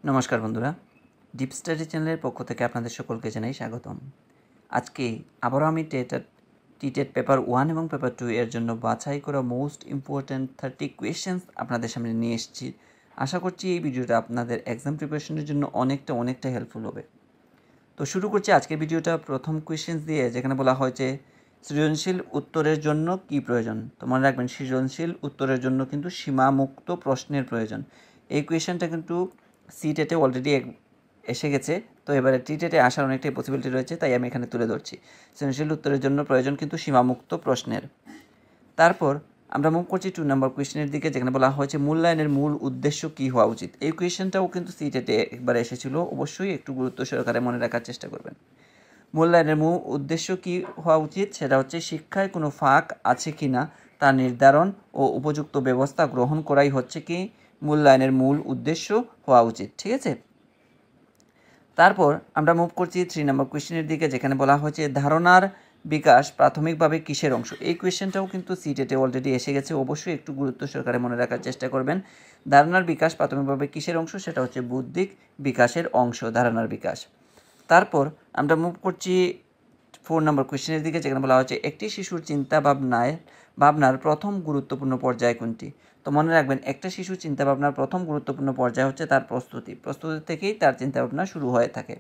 নমস্কার বন্ধুরা, deep study চ্যানেলের পক্ষ থেকে আপনাদের সকলকে জানাই স্বাগতম। আজকে আবারও আমি টিটেট পেপার 1 এবং পেপার 2 এর জন্য বাছাই করা মোস্ট ইম্পর্ট্যান্ট 30 কোয়েশ্চেন্স আপনাদের সামনে নিয়ে এসেছি। আশা করছি এই ভিডিওটা আপনাদের এক্সাম প্রিপারেশনের জন্য অনেকটা হেল্পফুল হবে। তো শুরু করছি আজকের ভিডিওটা প্রথম কোয়েশ্চেন্স দিয়ে, যেখানে বলা হয়েছে সৃজনশীল উত্তরের জন্য কি প্রয়োজন। তো মনে রাখবেন, সৃজনশীল উত্তরের জন্য কিন্তু সীমামুক্ত প্রশ্নের প্রয়োজন। এই কোয়েশ্চেনটা কিন্তু সিটেটে অলরেডি এসে গেছে, তো এবারে টিটেটে আসার অনেকটাই পসিবিলিটি রয়েছে, তাই আমি এখানে তুলে ধরছি। সৃজনশীল উত্তরের জন্য প্রয়োজন কিন্তু সীমামুক্ত প্রশ্নের। তারপর আমরা মুভ করছি 2 নম্বর কোয়েশ্চেনের দিকে, যেখানে বলা হয়েছে মূল্যায়নের মূল উদ্দেশ্য কী হওয়া উচিত। এই কোয়েশ্চেনটাও কিন্তু সিটেটে একবার এসেছিল, অবশ্যই একটু গুরুত্ব সহকারে মনে রাখার চেষ্টা করবেন। মূল্যায়নের মূল উদ্দেশ্য কী হওয়া উচিত, সেটা হচ্ছে শিক্ষায় কোনো ফাঁক আছে কি না তা নির্ধারণ ও উপযুক্ত ব্যবস্থা গ্রহণ করাই হচ্ছে কি মূল্যায়নের মূল উদ্দেশ্য হওয়া উচিত। ঠিক আছে, তারপর আমরা মুভ করছি 3 নম্বর কোয়েশ্চেনের দিকে, যেখানে বলা হয়েছে ধারণার বিকাশ প্রাথমিকভাবে কিসের অংশ। এই কোয়েশ্চেনটাও কিন্তু সিটেটে অলরেডি এসে গেছে, অবশ্যই একটু গুরুত্ব সহকারে মনে রাখার চেষ্টা করবেন। ধারণার বিকাশ প্রাথমিকভাবে কিসের অংশ, সেটা হচ্ছে বুদ্ধিক বিকাশের অংশ, ধারণার বিকাশ। তারপর আমরা মুভ করছি 4 নম্বর কোয়েশ্চেনের দিকে, যেখানে বলা হচ্ছে একটি শিশুর ভাবনার প্রথম গুরুত্বপূর্ণ পর্যায় কোনটি। তো মনে রাখবেন, একটা শিশুর চিন্তাভাবনার প্রথম গুরুত্বপূর্ণ পর্যায় হচ্ছে তার প্রস্তুতি থেকেই তার চিন্তাভাবনা শুরু হয়ে থাকে।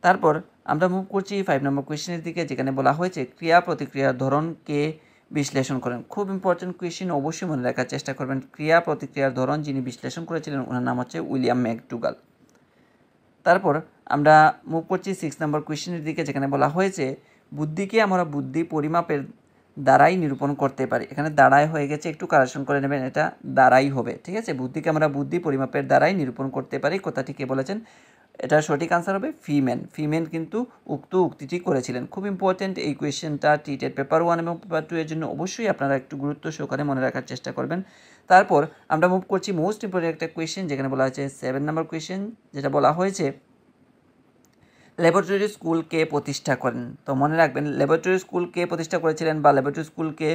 তারপর আমরা মুভ করছি 5 নম্বর কোয়েশ্চেনের দিকে, যেখানে বলা হয়েছে ক্রিয়া প্রতিক্রিয়ার ধরনকে বিশ্লেষণ করেন। খুব ইম্পর্টেন্ট কোয়েশ্চেন, অবশ্যই মনে রাখার চেষ্টা করবেন। ক্রিয়া প্রতিক্রিয়ার ধরন যিনি বিশ্লেষণ করেছিলেন, ওনার নাম হচ্ছে উইলিয়াম ম্যাকডুগাল। তারপর আমরা মুভ করছি 6 নম্বর কোয়েশ্চেনের দিকে, যেখানে বলা হয়েছে বুদ্ধিকে আমরা বুদ্ধি পরিমাপের দ্বারাই নিরূপণ করতে পারি। এখানে দ্বারাই হয়ে গেছে, একটু কারেকশন করে নেবেন, এটা দ্বারাই হবে। ঠিক আছে, বুদ্ধিকে আমরা বুদ্ধি পরিমাপের দ্বারাই নিরূপণ করতে পারি, কথাটি কে বলেছেন? এটার সঠিক আনসার হবে ফিমেন কিন্তু উক্তিটি করেছিলেন। খুব ইম্পর্টেন্ট এই কোয়েশ্চেনটা টিটেট পেপার 1 এবং পেপার 2 এর জন্য, অবশ্যই আপনারা একটু গুরুত্ব সহকারে মনে রাখার চেষ্টা করবেন। তারপর আমরা মুভ করছি মোস্ট ইম্পর্টেন্ট একটা কোয়েশ্চেন, যেখানে বলা হয়েছে 7 নম্বর কোয়েশ্চেন, যেটা বলা হয়েছে ল্যাবরেটরি স্কুল কে প্রতিষ্ঠা করেন। তো মনে রাখবেন, ল্যাবরেটরি স্কুল কে প্রতিষ্ঠা করেছিলেন বা ল্যাবরেটরি স্কুলকে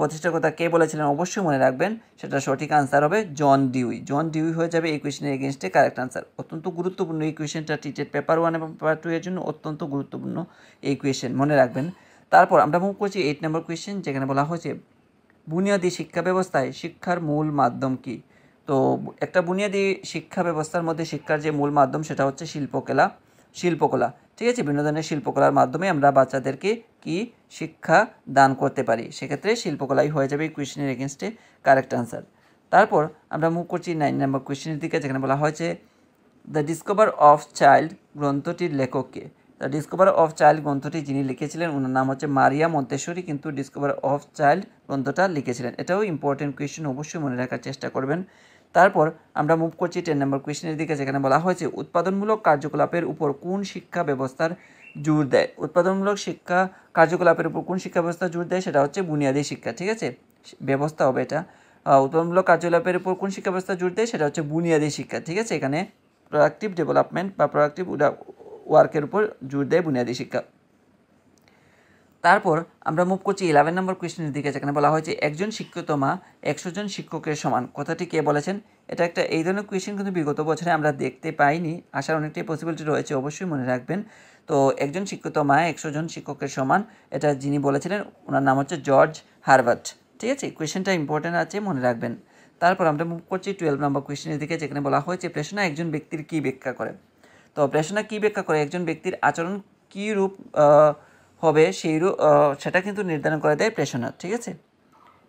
প্রতিষ্ঠার কথা কে বলেছিলেন, অবশ্যই মনে রাখবেন। সেটা সঠিক আনসার হবে জন ডিউই হয়ে যাবে এই কোয়েশ্চেনের এগেনস্টে কারেক্ট আনসার। অত্যন্ত গুরুত্বপূর্ণ এই কোয়েশ্চেনটা, টিটেট পেপার 1 এবং পেপার 2 এর জন্য অত্যন্ত গুরুত্বপূর্ণ এই কোয়েশ্চেন, মনে রাখবেন। তারপর আমরা মুভ করছি 8 নম্বর কোয়েশ্চেন, যেখানে বলা হয়েছে বুনিয়াদী শিক্ষা ব্যবস্থায় শিক্ষার মূল মাধ্যম কী। তো একটা বুনিয়াদী শিক্ষা ব্যবস্থার মধ্যে শিক্ষার যে মূল মাধ্যম, সেটা হচ্ছে শিল্পকলা। ঠিক আছে, বিভিন্ন ধরনের শিল্পকলার মাধ্যমে আমরা বাচ্চাদেরকে কি শিক্ষা দান করতে পারি, সেক্ষেত্রে শিল্পকলাই হয়ে যাবে এই কোয়েশ্চেনের এগেনস্টে কারেক্ট আনসার। তারপর আমরা মুভ করছি 9 নম্বর কোয়েশ্চেনের দিকে, যেখানে বলা হয়েছে দ্য ডিসকভার অফ চাইল্ড গ্রন্থটির লেখককে। দ্য ডিসকভার অফ চাইল্ড গ্রন্থটি যিনি লিখেছিলেন, ওনার নাম হচ্ছে মারিয়া মন্তেশ্বরী, কিন্তু ডিসকভার অফ চাইল্ড গ্রন্থটা লিখেছিলেন। এটাও ইম্পর্টেন্ট কোয়েশ্চেন, অবশ্যই মনে রাখার চেষ্টা করবেন। তারপর আমরা মুভ করছি 10 নম্বর কোয়েশ্চেনের দিকে, যেখানে বলা হয়েছে উৎপাদনমূলক কার্যকলাপের উপর কোন শিক্ষা ব্যবস্থার জোর দেয়। উৎপাদনমূলক শিক্ষা কার্যকলাপের উপর কোন শিক্ষা ব্যবস্থা জোর দেয়, সেটা হচ্ছে বুনিয়াদী শিক্ষা। ঠিক আছে, ব্যবস্থা হবে এটা। উৎপাদনমূলক কার্যকলাপের উপর কোন শিক্ষা ব্যবস্থা জোর দেয়, সেটা হচ্ছে বুনিয়াদী শিক্ষা। ঠিক আছে, এখানে প্রোডাক্টিভ ডেভেলপমেন্ট বা প্রোডাক্টিভ ওয়ার্কের উপর জোর দেয় বুনিয়াদী শিক্ষা। তারপর আমরা মুভ করছি 11 নম্বর কোয়েশ্চেনের দিকে, যেখানে বলা হয়েছে একজন শিক্ষিত মা 100 জন শিক্ষকের সমান, কথাটি কে বলেছেন। এটা একটা এই ধরনের কোয়েশ্চেন কিন্তু বিগত বছরে আমরা দেখতে পাইনি, আসার অনেকটাই পসিবিলিটি রয়েছে, অবশ্যই মনে রাখবেন। তো একজন শিক্ষিত মা 100 জন শিক্ষকের সমান, এটা যিনি বলেছিলেন, ওনার নাম হচ্ছে জর্জ হারবার্ট। ঠিক আছে, কোয়েশ্চেনটা ইম্পর্টেন্ট আছে, মনে রাখবেন। তারপর আমরা মুভ করছি 12 নম্বর কোয়েশ্চেনের দিকে, যেখানে বলা হয়েছে প্রেষণা একজন ব্যক্তির কী ব্যাখ্যা করে। তো প্রেষণা কী ব্যাখ্যা করে, একজন ব্যক্তির আচরণ কী রূপ হবে সেটা কিন্তু নির্ধারণ করে দেয় প্রেষণা। ঠিক আছে,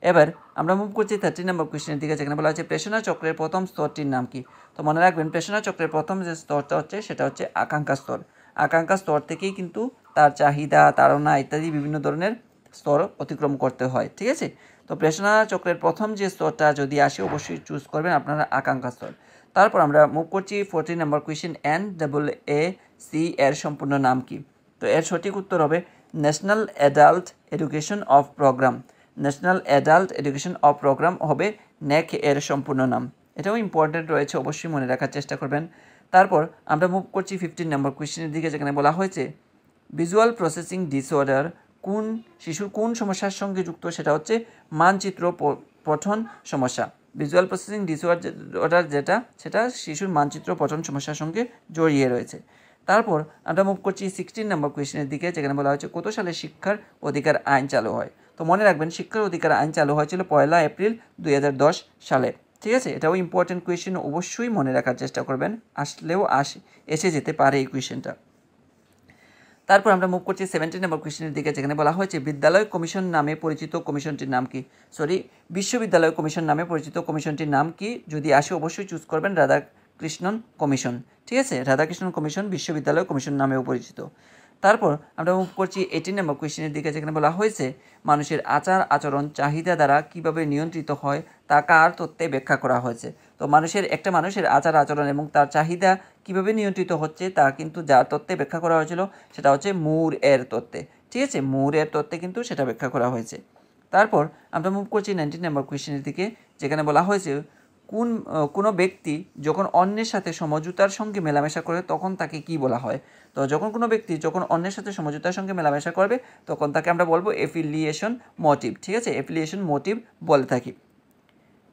এবার আমরা মুভ করছি 13 নম্বর কোয়েশ্চেনের দিকে, যেখানে বলা হচ্ছে প্রেষণা চক্রের প্রথম স্তরটির নাম কি। তো মনে রাখবেন, প্রেষণা চক্রের প্রথম যে স্তরটা হচ্ছে, সেটা হচ্ছে আকাঙ্ক্ষা স্তর। আকাঙ্ক্ষা স্তর থেকেই কিন্তু তার চাহিদা, তাড়না ইত্যাদি বিভিন্ন ধরনের স্তর অতিক্রম করতে হয়। ঠিক আছে, তো প্রেষণা চক্রের প্রথম যে স্তরটা যদি আসে, অবশ্যই চুজ করবেন আপনারা আকাঙ্ক্ষা স্তর। তারপর আমরা মুভ করছি 14 নম্বর কোয়েশ্চেন, NAAC এর সম্পূর্ণ নাম কি। তো এর সঠিক উত্তর হবে national adult education of programme. National adult education of programme হবে NAAC এর সম্পূর্ণ নাম। এটাও ইম্পর্টেন্ট রয়েছে, অবশ্যই মনে রাখার চেষ্টা করবেন। তারপর আমরা মুভ করছি 15 নম্বর কোয়েশ্চেনের দিকে, যেখানে বলা হয়েছে ভিজুয়াল প্রসেসিং ডিসঅর্ডার শিশুর কোন সমস্যার সঙ্গে যুক্ত, সেটা হচ্ছে মানচিত্র পঠন সমস্যা। ভিজুয়াল প্রসেসিং ডিসঅর্ডার সেটা শিশুর মানচিত্র পঠন সমস্যার সঙ্গে জড়িয়ে রয়েছে। তারপর আমরা মুভ করছি 16 নম্বর কোয়েশ্চেনের দিকে, যেখানে বলা হচ্ছে কত সালে শিক্ষার অধিকার আইন চালু হয়। তো মনে রাখবেন শিক্ষার অধিকার আইন চালু হয়েছিল 1 এপ্রিল 2010 সালে। ঠিক আছে, এটাও ইম্পর্টেন্ট কোয়েশ্চেন, অবশ্যই মনে রাখার চেষ্টা করবেন, আসলেও এসে যেতে পারে এই কোয়েশ্চেনটা। তারপর আমরা মুভ করছি 17 নম্বর কোয়েশ্চেনের দিকে, যেখানে বলা হয়েছে বিদ্যালয় কমিশন নামে পরিচিত কমিশনটির নাম কি। বিশ্ববিদ্যালয় কমিশন নামে পরিচিত কমিশনটির নাম কি, যদি আসে অবশ্যই চুজ করবেন রাধাকৃষ্ণন কমিশন। ঠিক আছে, রাধাকৃষ্ণন কমিশন বিশ্ববিদ্যালয় কমিশন নামেও পরিচিত। তারপর আমরা মুভ করছি 18 নম্বর কোয়েশ্চেনের দিকে, যেখানে বলা হয়েছে মানুষের আচার আচরণ চাহিদা দ্বারা কিভাবে নিয়ন্ত্রিত হয় তা কার তত্ত্বে ব্যাখ্যা করা হয়েছে। তো একটা মানুষের আচার আচরণ এবং তার চাহিদা কিভাবে নিয়ন্ত্রিত হচ্ছে তা কিন্তু যার তত্ত্বে ব্যাখ্যা করা হয়েছিল সেটা হচ্ছে মুর এর তত্ত্বে। ঠিক আছে, মুর এর তত্ত্বে কিন্তু সেটা ব্যাখ্যা করা হয়েছে। তারপর আমরা মুভ করছি 19 নম্বর কোয়েশ্চেনের দিকে, যেখানে বলা হয়েছে কোনো ব্যক্তি যখন অন্যের সাথে সমঝোতার সঙ্গে মেলামেশা করে তখন তাকে কি বলা হয়। তো কোনো ব্যক্তি যখন অন্যের সাথে সমঝোতার সঙ্গে মেলামেশা করবে তখন তাকে আমরা বলবো এফিলিয়েশন মোটিভ। ঠিক আছে, এফিলিয়েশন মোটিভ বলে থাকি।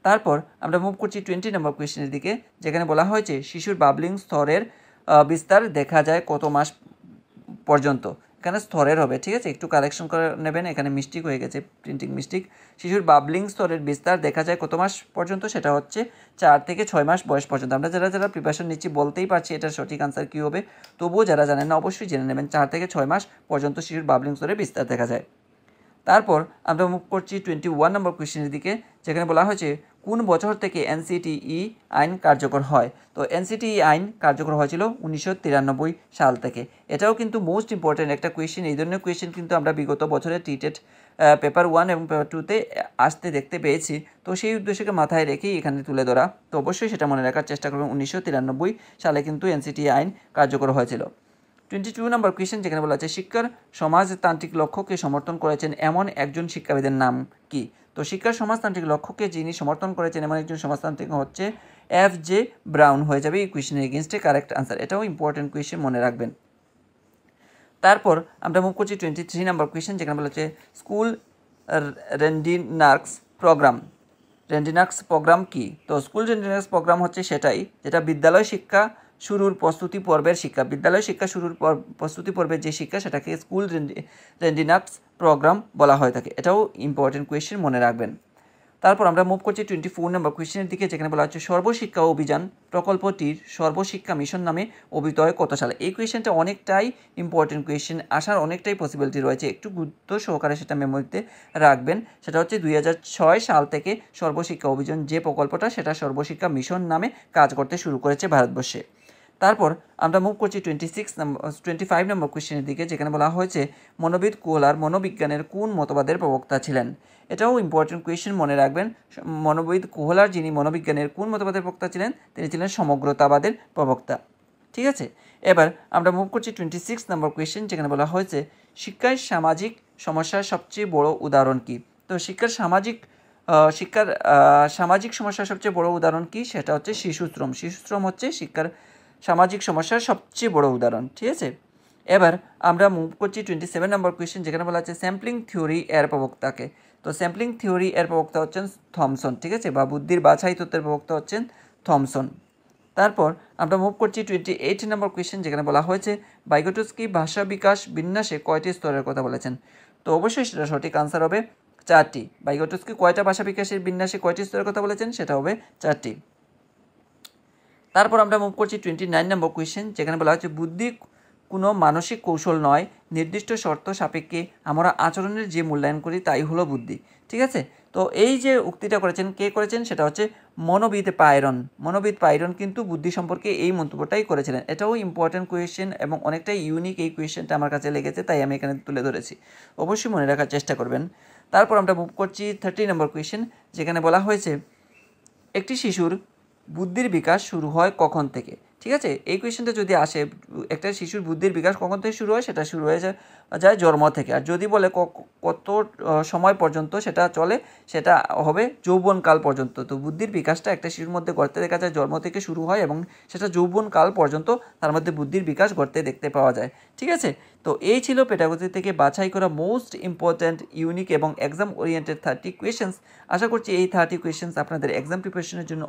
তারপর আমরা মুভ করছি 20 নম্বর কোয়েশ্চেনের দিকে, যেখানে বলা হয়েছে শিশুর বাবলিং স্তরের বিস্তার দেখা যায় কত মাস পর্যন্ত। এখানে স্তরের হবে। ঠিক আছে, একটু কারেকশন করে নেবেন, এখানে মিস্টেক হয়ে গেছে, প্রিন্টিং মিস্টেক। শিশুর বাবলিং স্তরের বিস্তার দেখা যায় কত মাস পর্যন্ত, সেটা হচ্ছে 4 থেকে 6 মাস বয়স পর্যন্ত। আমরা যারা প্রিপারেশন নিচ্ছি বলতেই পারছি এটার সঠিক আনসার কী হবে, তবুও যারা জানেন না অবশ্যই জেনে নেবেন। 4 থেকে 6 মাস পর্যন্ত শিশুর বাবলিং স্তরের বিস্তার দেখা যায়। তারপর আমরা মুভ করছি 21 নম্বর কোয়েশ্চেনের দিকে, যেখানে বলা হয়েছে কোন বছর থেকে এনসিটিই আইন কার্যকর হয়। তো এনসিটিই আইন কার্যকর হয়েছিল 1993 সাল থেকে। এটাও কিন্তু মোস্ট ইম্পর্ট্যান্ট একটা কোয়েশ্চেন। এই ধরনের কোয়েশ্চেন কিন্তু আমরা বিগত বছরের টিটেট পেপার 1 এবং পেপার 2তে আসতে দেখতে পেয়েছি। তো সেই উদ্দেশ্যকে মাথায় রেখেই এখানে তুলে ধরা। তো অবশ্যই সেটা মনে রাখার চেষ্টা করবেন, 1993 সালে কিন্তু এনসিটিই আইন কার্যকর হয়েছিল। 22 নম্বর কোয়েশ্চেন, যেখানে বলা আছে শিক্ষার সমাজতান্ত্রিক লক্ষ্যকে সমর্থন করেছেন এমন একজন শিক্ষাবিদের নাম কি। তো শিক্ষার সমাজতান্ত্রিক লক্ষ্যকে যিনি সমর্থন করেছেন এমন একজন সমাজতান্ত্রিক হচ্ছে FJ ব্রাউন হয়ে যাবে এই কোয়েশ্চেনের এগেনস্টে কারেক্ট আনসার। এটাও ইম্পর্টেন্ট কোয়েশ্চেন, মনে রাখবেন। তারপর আমরা মুভ করছি 23 নম্বর কোয়েশ্চেন, যেখানে বলা হচ্ছে স্কুল রেন্ডিনার্কস প্রোগ্রাম কি। তো স্কুল রেন্ডিনার্কস প্রোগ্রাম হচ্ছে সেটাই যেটা বিদ্যালয় শিক্ষা শুরুর প্রস্তুতি পর্বের শিক্ষা। বিদ্যালয় শিক্ষা শুরুর প্রস্তুতি পর্বের যে শিক্ষা সেটাকে স্কুল রেন্ডিনার্কস প্রোগ্রাম বলা হয়ে থাকে। এটাও ইম্পর্টেন্ট কোয়েশ্চেন, মনে রাখবেন। তারপর আমরা মুভ করছি 24 নম্বর কোয়েশ্চেনের দিকে, যেখানে বলা হচ্ছে সর্বশিক্ষা অভিযান প্রকল্পটির সর্বশিক্ষা মিশন নামে অভিহিত হয় কত সালে। এই কোয়েশ্চেনটা অনেকটাই ইম্পর্টেন্ট কোয়েশ্চেন, আসার অনেকটাই পসিবিলিটি রয়েছে, একটু গুরুত্ব সহকারে সেটা মেমোরিতে রাখবেন। সেটা হচ্ছে 2006 সাল থেকে সর্বশিক্ষা অভিযান যে প্রকল্পটা সেটা সর্বশিক্ষা মিশন নামে কাজ করতে শুরু করেছে ভারতবর্ষে। তারপর আমরা মুভ করছি 25 নম্বর কোয়েশ্চেনের দিকে, যেখানে বলা হয়েছে মনোবিদ কোহলার মনোবিজ্ঞানের কোন মতবাদের প্রবক্তা ছিলেন। এটাও ইম্পর্টেন্ট কোয়েশ্চেন, মনে রাখবেন। মনোবিদ কোহলার যিনি মনোবিজ্ঞানের কোন মতবাদের প্রবক্তা ছিলেন, তিনি ছিলেন সমগ্রতাবাদের প্রবক্তা। ঠিক আছে, এবার আমরা মুভ করছি 26 নম্বর কোয়েশ্চেন, যেখানে বলা হয়েছে শিক্ষায় সামাজিক সমস্যার সবচেয়ে বড় উদাহরণ কি। তো শিক্ষার সামাজিক সমস্যার সবচেয়ে বড় উদাহরণ কি, সেটা হচ্ছে শিশুশ্রম। শিশুশ্রম হচ্ছে শিক্ষার সামাজিক সমস্যার সবচেয়ে বড় উদাহরণ। ঠিক আছে, এবার আমরা মুভ করছি 27 নম্বর কোয়েশ্চেন, যেখানে বলা আছে স্যাম্পলিং থিওরি এর প্রবক্তাকে। তো স্যাম্পলিং থিওরি এর প্রবক্তা হচ্ছেন থমসন। ঠিক আছে, বা বুদ্ধির বাছাই তত্ত্বের প্রবক্তা হচ্ছেন থমসন। তারপর আমরা মুভ করছি 28 নম্বর কোয়েশ্চেন, যেখানে বলা হয়েছে ভাইগোটস্কি ভাষা বিকাশ বিন্যাসে কয়টি স্তরের কথা বলেছেন। তো অবশ্যই সেটা সঠিক আনসার হবে 4টি। ভাইগোটস্কি কয়টা ভাষা বিকাশের বিন্যাসে কয়টি স্তরের কথা বলেছেন, সেটা হবে 4টি। তারপর আমরা মুভ করছি 29 নম্বর কোয়েশ্চেন, যেখানে বলা হচ্ছে বুদ্ধি কোনো মানসিক কৌশল নয়, নির্দিষ্ট শর্ত সাপেক্ষে আমরা আচরণের যে মূল্যায়ন করি তাই হলো বুদ্ধি। ঠিক আছে, তো এই যে উক্তিটা করেছেন, কে করেছেন, সেটা হচ্ছে মনোবিদ পাইরন কিন্তু বুদ্ধি সম্পর্কে এই মন্তব্যটাই করেছিলেন। এটাও ইম্পর্টেন্ট কোয়েশ্চেন এবং অনেকটাই ইউনিক এই কোয়েশ্চেনটা আমার কাছে লেগেছে, তাই আমি এখানে তুলে ধরেছি, অবশ্যই মনে রাখার চেষ্টা করবেন। তারপর আমরা মুভ করছি 30 নম্বর কোয়েশ্চেন, যেখানে বলা হয়েছে একটি শিশুর বুদ্ধির বিকাশ শুরু হয় কখন থেকে। ঠিক আছে, এই কোয়েশ্চেনটা যদি আসে একটা শিশুর বুদ্ধির বিকাশ কখন থেকে শুরু হয়, সেটা শুরু হয়ে যায় জন্ম থেকে। আর যদি বলে কত সময় পর্যন্ত সেটা চলে, সেটা হবে যৌবনকাল পর্যন্ত। তো বুদ্ধির বিকাশটা একটা শিশুর মধ্যে ঘটতে দেখা যায় জন্ম থেকে শুরু হয় এবং সেটা যৌবনকাল পর্যন্ত তার মধ্যে বুদ্ধির বিকাশ ঘটতে দেখতে পাওয়া যায়। ঠিক আছে, তো এই ছিল পেডাগজি থেকে বাছাই করা মোস্ট ইম্পর্ট্যান্ট, ইউনিক এবং এক্সাম ওরিয়েন্টেড 30 কোয়েশ্চেন্স। আশা করছি এই 30 কোয়েশ্চেন্স আপনাদের এক্সাম প্রিপারেশনের জন্য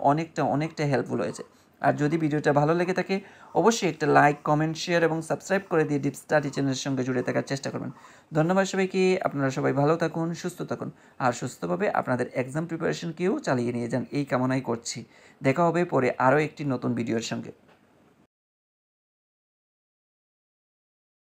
অনেকটা হেল্পফুল হয়েছে। আর যদি ভিডিওটা ভালো লেগে থাকে অবশ্যই একটা লাইক, কমেন্ট, শেয়ার এবং সাবস্ক্রাইব করে দিয়ে ডিপ স্টাডি চ্যানেলের সঙ্গে জুড়ে থাকার চেষ্টা করবেন। ধন্যবাদ সবাইকে। আপনারা সবাই ভালো থাকুন, সুস্থ থাকুন আর সুস্থভাবে আপনাদের এক্সাম প্রিপারেশনকেও চালিয়ে নিয়ে যান, এই কামনাই করছি। দেখা হবে পরে আরও একটি নতুন ভিডিওর সঙ্গে।